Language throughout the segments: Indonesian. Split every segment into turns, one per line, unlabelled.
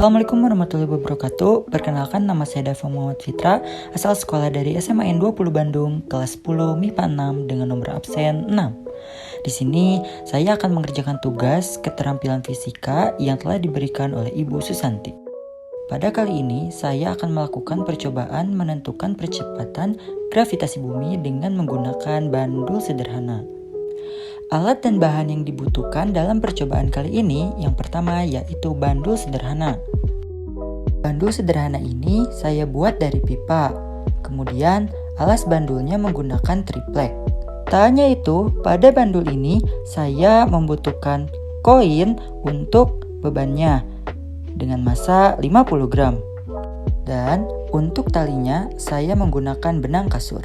Assalamualaikum warahmatullahi wabarakatuh. Perkenalkan, nama saya Dava Muhammad Fitra, asal sekolah dari SMA N 20 Bandung, kelas 10 MIPA 6 dengan nomor absen 6. Di sini saya akan mengerjakan tugas keterampilan fisika yang telah diberikan oleh Ibu Susanti. Pada kali ini saya akan melakukan percobaan menentukan percepatan gravitasi bumi dengan menggunakan bandul sederhana. Alat dan bahan yang dibutuhkan dalam percobaan kali ini yang pertama yaitu bandul sederhana. Bandul sederhana ini saya buat dari pipa. Kemudian alas bandulnya menggunakan triplek. Tak hanya itu, pada bandul ini saya membutuhkan koin untuk bebannya dengan massa 50 gram. Dan untuk talinya saya menggunakan benang kasur.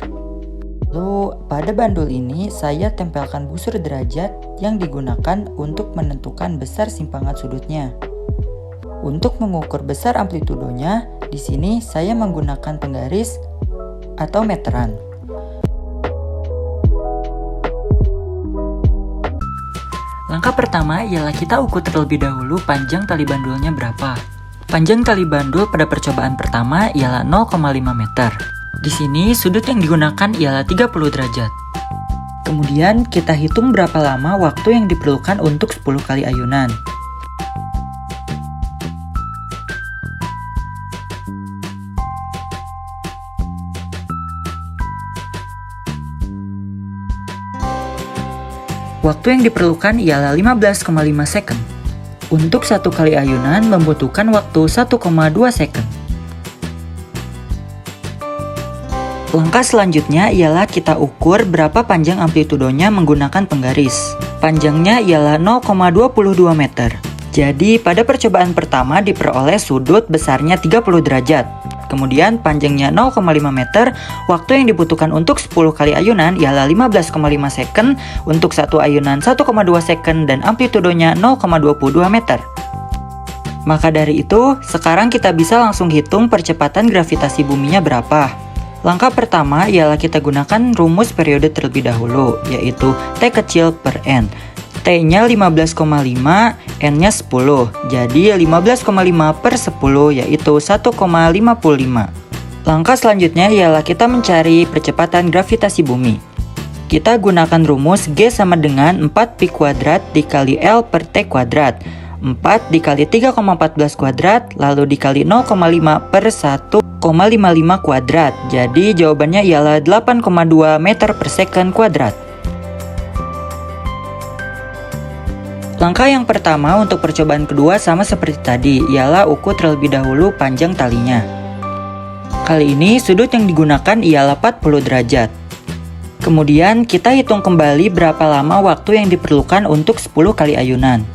Lalu pada bandul ini saya tempelkan busur derajat yang digunakan untuk menentukan besar simpangan sudutnya. Untuk mengukur besar amplitudonya, di sini saya menggunakan penggaris atau meteran. Langkah pertama ialah kita ukur terlebih dahulu panjang tali bandulnya berapa. Panjang tali bandul pada percobaan pertama ialah 0,5 meter. Di sini sudut yang digunakan ialah 30 derajat. Kemudian kita hitung berapa lama waktu yang diperlukan untuk 10 kali ayunan. Waktu yang diperlukan ialah 15,5 second. Untuk 1 kali ayunan membutuhkan waktu 1,2 second. Langkah selanjutnya ialah kita ukur berapa panjang amplitudonya menggunakan penggaris. Panjangnya ialah 0,22 meter. Jadi pada percobaan pertama diperoleh sudut besarnya 30 derajat. Kemudian panjangnya 0,5 meter, waktu yang dibutuhkan untuk 10 kali ayunan ialah 15,5 second, untuk 1 ayunan 1,2 second dan amplitudonya 0,22 meter. Maka dari itu, sekarang kita bisa langsung hitung percepatan gravitasi buminya berapa. Langkah pertama ialah kita gunakan rumus periode terlebih dahulu, yaitu T kecil per N. T-nya 15,5, N-nya 10. Jadi 15,5 per 10 yaitu 1,55. Langkah selanjutnya ialah kita mencari percepatan gravitasi bumi. Kita gunakan rumus G sama dengan 4pi kuadrat dikali L per T kuadrat. 4 dikali 3,14 kuadrat lalu dikali 0,5 per 1,55 kuadrat. Jadi jawabannya ialah 8,2 meter per second kuadrat. Langkah yang pertama untuk percobaan kedua sama seperti tadi, ialah ukur terlebih dahulu panjang talinya. Kali ini sudut yang digunakan ialah 40 derajat. Kemudian kita hitung kembali berapa lama waktu yang diperlukan untuk 10 kali ayunan.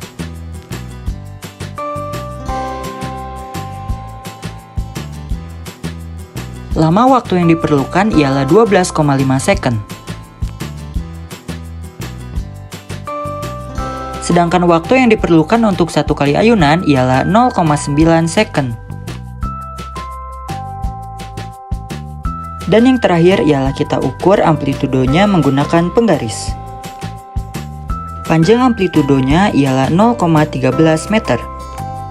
Lama waktu yang diperlukan ialah 12,5 second. Sedangkan waktu yang diperlukan untuk 1 kali ayunan ialah 0,9 second. Dan yang terakhir ialah kita ukur amplitudonya menggunakan penggaris. Panjang amplitudonya ialah 0,13 meter.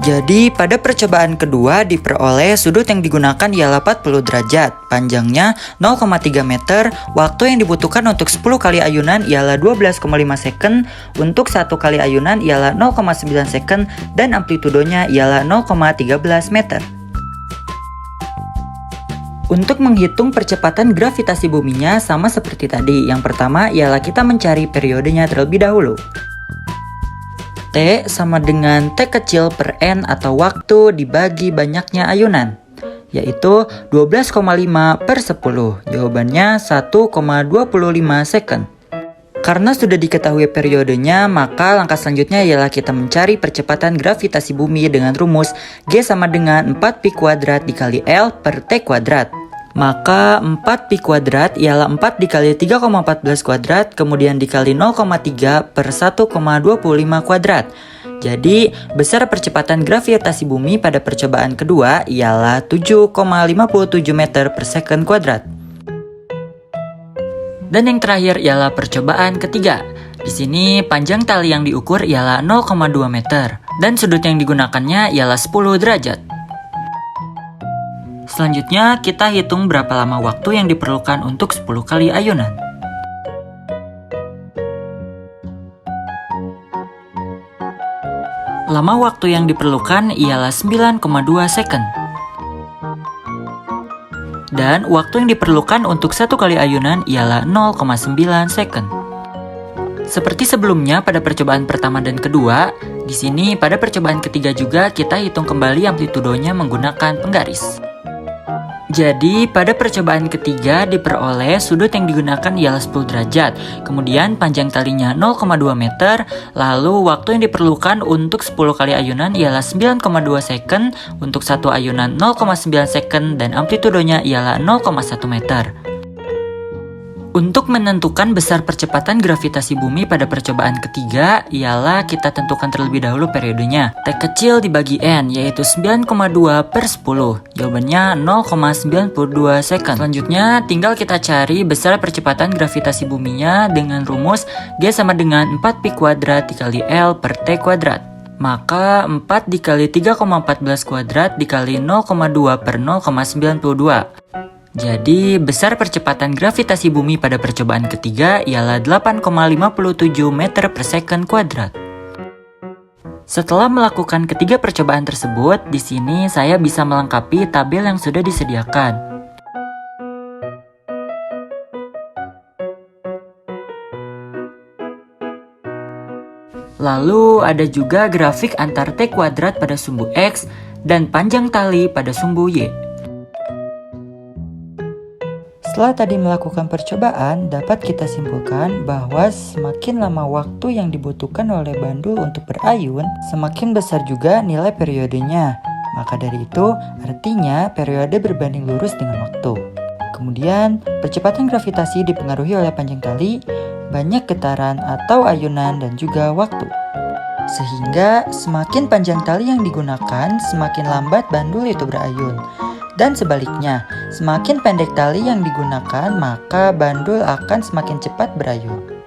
Jadi pada percobaan kedua diperoleh sudut yang digunakan ialah 40 derajat, panjangnya 0,3 meter, waktu yang dibutuhkan untuk 10 kali ayunan ialah 12,5 second, untuk 1 kali ayunan ialah 0,9 second, dan amplitudonya ialah 0,13 meter. Untuk menghitung percepatan gravitasi buminya sama seperti tadi, yang pertama ialah kita mencari periodenya terlebih dahulu. T sama dengan T kecil per N atau waktu dibagi banyaknya ayunan, yaitu 12,5 per 10. Jawabannya 1,25 second. Karena sudah diketahui periodenya, maka langkah selanjutnya ialah kita mencari percepatan gravitasi bumi dengan rumus G sama dengan 4pi kuadrat dikali L per T kuadrat. Maka 4pi kuadrat ialah 4 dikali 3,14 kuadrat, kemudian dikali 0,3 per 1,25 kuadrat. Jadi, besar percepatan gravitasi bumi pada percobaan kedua ialah 7,57 meter per second kuadrat. Dan yang terakhir ialah percobaan ketiga. Di sini panjang tali yang diukur ialah 0,2 meter. Dan sudut yang digunakannya ialah 10 derajat. Selanjutnya, kita hitung berapa lama waktu yang diperlukan untuk 10 kali ayunan. Lama waktu yang diperlukan ialah 9,2 second. Dan waktu yang diperlukan untuk 1 kali ayunan ialah 0,9 second. Seperti sebelumnya pada percobaan pertama dan kedua, di sini pada percobaan ketiga juga kita hitung kembali amplitudonya menggunakan penggaris. Jadi, pada percobaan ketiga diperoleh sudut yang digunakan ialah 10 derajat, kemudian panjang talinya 0,2 meter, lalu waktu yang diperlukan untuk 10 kali ayunan ialah 9,2 second, untuk satu ayunan 0,9 second, dan amplitudonya ialah 0,1 meter. Untuk menentukan besar percepatan gravitasi bumi pada percobaan ketiga, ialah kita tentukan terlebih dahulu periodenya. T kecil dibagi N, yaitu 9,2 per 10. Jawabannya 0,92 second. Selanjutnya, tinggal kita cari besar percepatan gravitasi buminya dengan rumus G sama dengan 4pi kuadrat dikali L per T kuadrat. Maka 4 dikali 3,14 kuadrat dikali 0,2 per 0,92. Jadi, besar percepatan gravitasi bumi pada percobaan ketiga ialah 8,57 meter per second kuadrat. Setelah melakukan ketiga percobaan tersebut, di sini saya bisa melengkapi tabel yang sudah disediakan. Lalu ada juga grafik antar T kuadrat pada sumbu X dan panjang tali pada sumbu Y. Setelah tadi melakukan percobaan, dapat kita simpulkan bahwa semakin lama waktu yang dibutuhkan oleh bandul untuk berayun, semakin besar juga nilai periodenya. Maka dari itu, artinya periode berbanding lurus dengan waktu. Kemudian, percepatan gravitasi dipengaruhi oleh panjang tali, banyak getaran atau ayunan, dan juga waktu. Sehingga semakin panjang tali yang digunakan, semakin lambat bandul itu berayun. Dan sebaliknya, semakin pendek tali yang digunakan, maka bandul akan semakin cepat berayun.